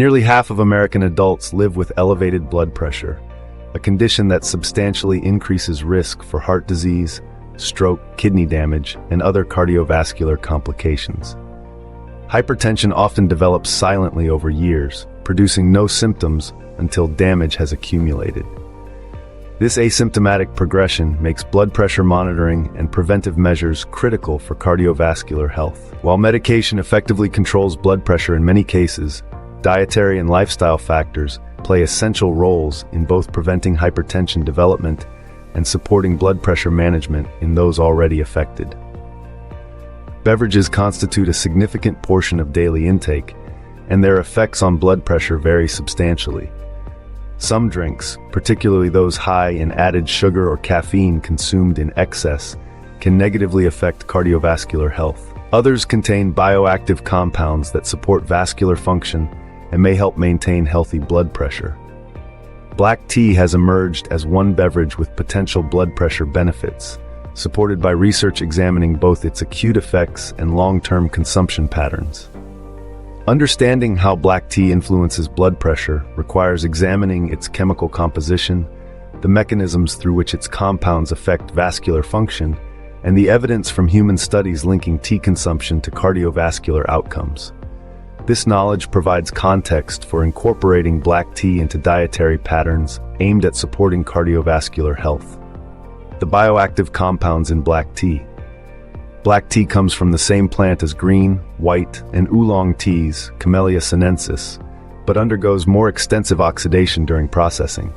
Nearly half of American adults live with elevated blood pressure, a condition that substantially increases risk for heart disease, stroke, kidney damage, and other cardiovascular complications. Hypertension often develops silently over years, producing no symptoms until damage has accumulated. This asymptomatic progression makes blood pressure monitoring and preventive measures critical for cardiovascular health. While medication effectively controls blood pressure in many cases, dietary and lifestyle factors play essential roles in both preventing hypertension development and supporting blood pressure management in those already affected. Beverages constitute a significant portion of daily intake, and their effects on blood pressure vary substantially. Some drinks, particularly those high in added sugar or caffeine consumed in excess, can negatively affect cardiovascular health. Others contain bioactive compounds that support vascular function and may help maintain healthy blood pressure. Black tea has emerged as one beverage with potential blood pressure benefits, supported by research examining both its acute effects and long-term consumption patterns. Understanding how black tea influences blood pressure requires examining its chemical composition, the mechanisms through which its compounds affect vascular function, and the evidence from human studies linking tea consumption to cardiovascular outcomes. This knowledge provides context for incorporating black tea into dietary patterns aimed at supporting cardiovascular health. The bioactive compounds in black tea. Black tea comes from the same plant as green, white, and oolong teas, Camellia sinensis, but undergoes more extensive oxidation during processing.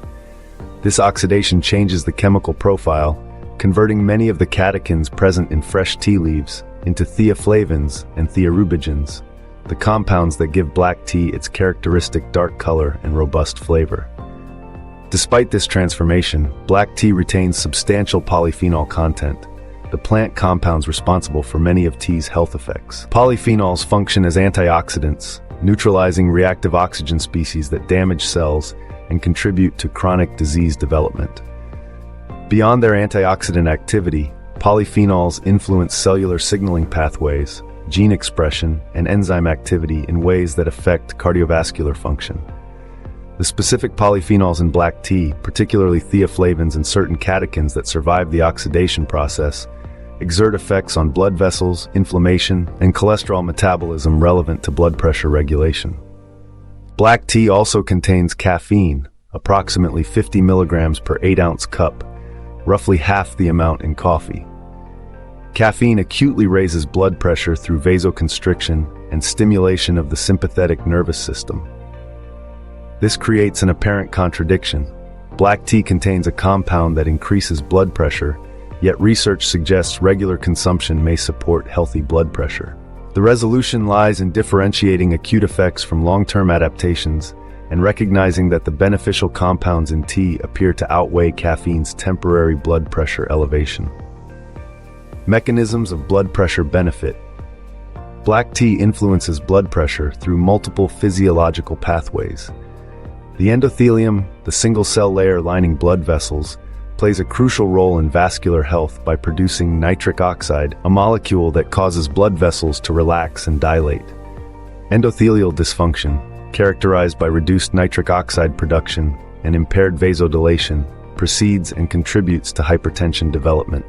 This oxidation changes the chemical profile, converting many of the catechins present in fresh tea leaves into theaflavins and thearubigens, the compounds that give black tea its characteristic dark color and robust flavor. Despite this transformation, black tea retains substantial polyphenol content, the plant compounds responsible for many of tea's health effects. Polyphenols function as antioxidants, neutralizing reactive oxygen species that damage cells and contribute to chronic disease development. Beyond their antioxidant activity, polyphenols influence cellular signaling pathways, gene expression, and enzyme activity in ways that affect cardiovascular function. The specific polyphenols in black tea, particularly theaflavins and certain catechins that survive the oxidation process, exert effects on blood vessels, inflammation, and cholesterol metabolism relevant to blood pressure regulation. Black tea also contains caffeine, approximately 50 milligrams per 8-ounce cup, roughly half the amount in coffee. Caffeine acutely raises blood pressure through vasoconstriction and stimulation of the sympathetic nervous system. This creates an apparent contradiction. Black tea contains a compound that increases blood pressure, yet research suggests regular consumption may support healthy blood pressure. The resolution lies in differentiating acute effects from long-term adaptations and recognizing that the beneficial compounds in tea appear to outweigh caffeine's temporary blood pressure elevation. Mechanisms of blood pressure benefit. Black tea influences blood pressure through multiple physiological pathways. The endothelium, the single-cell layer lining blood vessels, plays a crucial role in vascular health by producing nitric oxide, a molecule that causes blood vessels to relax and dilate. Endothelial dysfunction, characterized by reduced nitric oxide production and impaired vasodilation, precedes and contributes to hypertension development.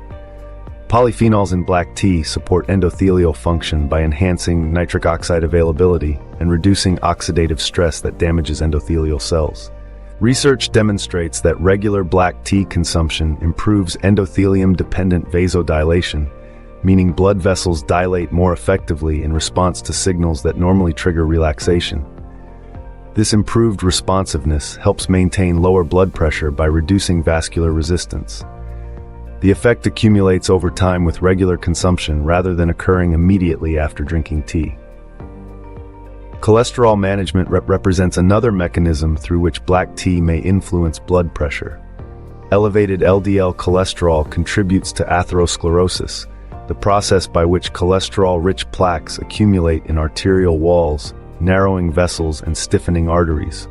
Polyphenols in black tea support endothelial function by enhancing nitric oxide availability and reducing oxidative stress that damages endothelial cells. Research demonstrates that regular black tea consumption improves endothelium-dependent vasodilation, meaning blood vessels dilate more effectively in response to signals that normally trigger relaxation. This improved responsiveness helps maintain lower blood pressure by reducing vascular resistance. The effect accumulates over time with regular consumption rather than occurring immediately after drinking tea. Cholesterol management represents another mechanism through which black tea may influence blood pressure. Elevated LDL cholesterol contributes to atherosclerosis, the process by which cholesterol-rich plaques accumulate in arterial walls, narrowing vessels and stiffening arteries.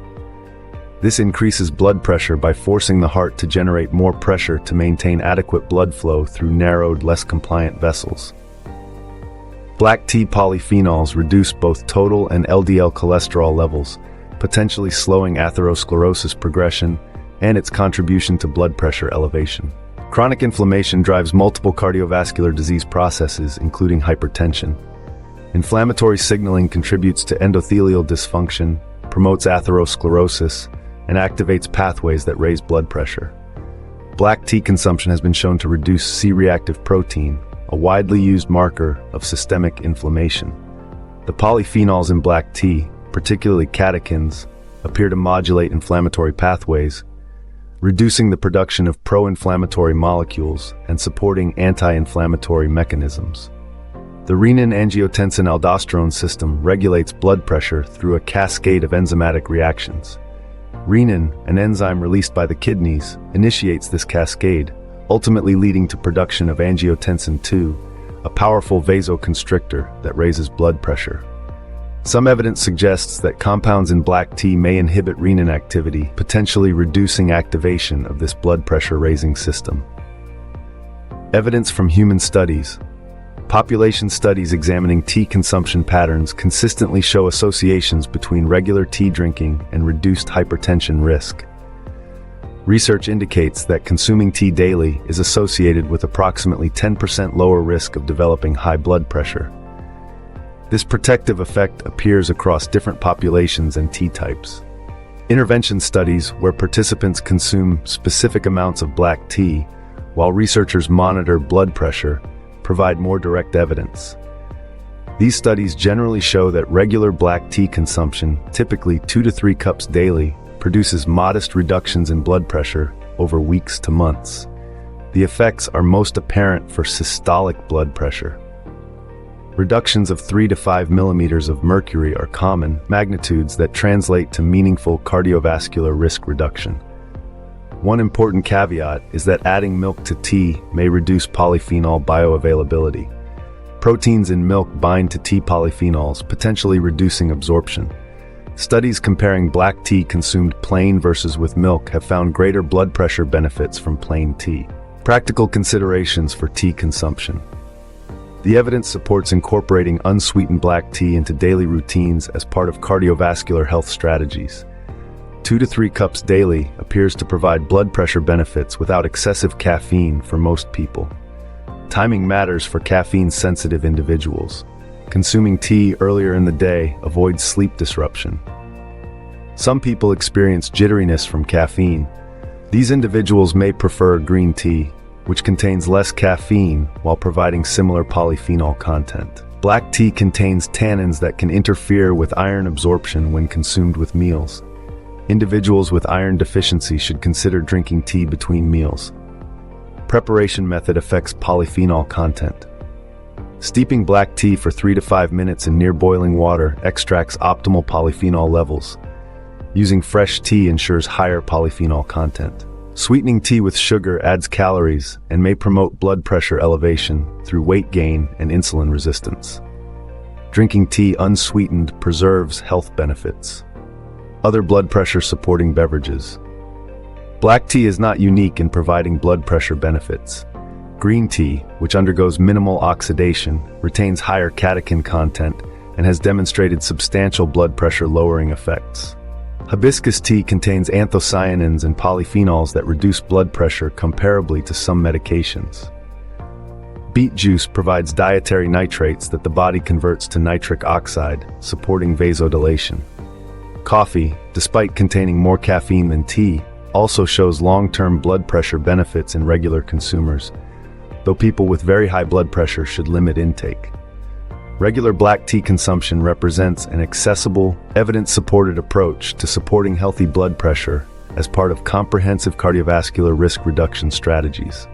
This increases blood pressure by forcing the heart to generate more pressure to maintain adequate blood flow through narrowed, less compliant vessels. Black tea polyphenols reduce both total and LDL cholesterol levels, potentially slowing atherosclerosis progression and its contribution to blood pressure elevation. Chronic inflammation drives multiple cardiovascular disease processes, including hypertension. Inflammatory signaling contributes to endothelial dysfunction, promotes atherosclerosis, and activates pathways that raise blood pressure. Black tea consumption has been shown to reduce C-reactive protein, a widely used marker of systemic inflammation. The polyphenols in black tea, particularly catechins, appear to modulate inflammatory pathways, reducing the production of pro-inflammatory molecules and supporting anti-inflammatory mechanisms. The renin-angiotensin-aldosterone system regulates blood pressure through a cascade of enzymatic reactions. Renin, an enzyme released by the kidneys, initiates this cascade, ultimately leading to production of angiotensin II, a powerful vasoconstrictor that raises blood pressure. Some evidence suggests that compounds in black tea may inhibit renin activity, potentially reducing activation of this blood pressure-raising system. Evidence from human studies. Population studies examining tea consumption patterns consistently show associations between regular tea drinking and reduced hypertension risk. Research indicates that consuming tea daily is associated with approximately 10% lower risk of developing high blood pressure. This protective effect appears across different populations and tea types. Intervention studies where participants consume specific amounts of black tea, while researchers monitor blood pressure, provide more direct evidence. These studies generally show that regular black tea consumption, typically 2 to 3 cups daily, produces modest reductions in blood pressure over weeks to months. The effects are most apparent for systolic blood pressure. Reductions of 3 to 5 millimeters of mercury are common, magnitudes that translate to meaningful cardiovascular risk reduction. One important caveat is that adding milk to tea may reduce polyphenol bioavailability. Proteins in milk bind to tea polyphenols, potentially reducing absorption. Studies comparing black tea consumed plain versus with milk have found greater blood pressure benefits from plain tea. Practical considerations for tea consumption. The evidence supports incorporating unsweetened black tea into daily routines as part of cardiovascular health strategies. 2 to 3 cups daily appears to provide blood pressure benefits without excessive caffeine for most people. Timing matters for caffeine-sensitive individuals. Consuming tea earlier in the day avoids sleep disruption. Some people experience jitteriness from caffeine. These individuals may prefer green tea, which contains less caffeine while providing similar polyphenol content. Black tea contains tannins that can interfere with iron absorption when consumed with meals. Individuals with iron deficiency should consider drinking tea between meals. Preparation method affects polyphenol content. Steeping black tea for 3 to 5 minutes in near boiling water extracts optimal polyphenol levels. Using fresh tea ensures higher polyphenol content. Sweetening tea with sugar adds calories and may promote blood pressure elevation through weight gain and insulin resistance. Drinking tea unsweetened preserves health benefits. Other blood pressure supporting beverages. Black tea is not unique in providing blood pressure benefits. Green tea, which undergoes minimal oxidation, retains higher catechin content and has demonstrated substantial blood pressure lowering effects. Hibiscus tea contains anthocyanins and polyphenols that reduce blood pressure comparably to some medications. Beet juice provides dietary nitrates that the body converts to nitric oxide, supporting vasodilation. Coffee, despite containing more caffeine than tea, also shows long-term blood pressure benefits in regular consumers, though people with very high blood pressure should limit intake. Regular black tea consumption represents an accessible, evidence-supported approach to supporting healthy blood pressure as part of comprehensive cardiovascular risk reduction strategies.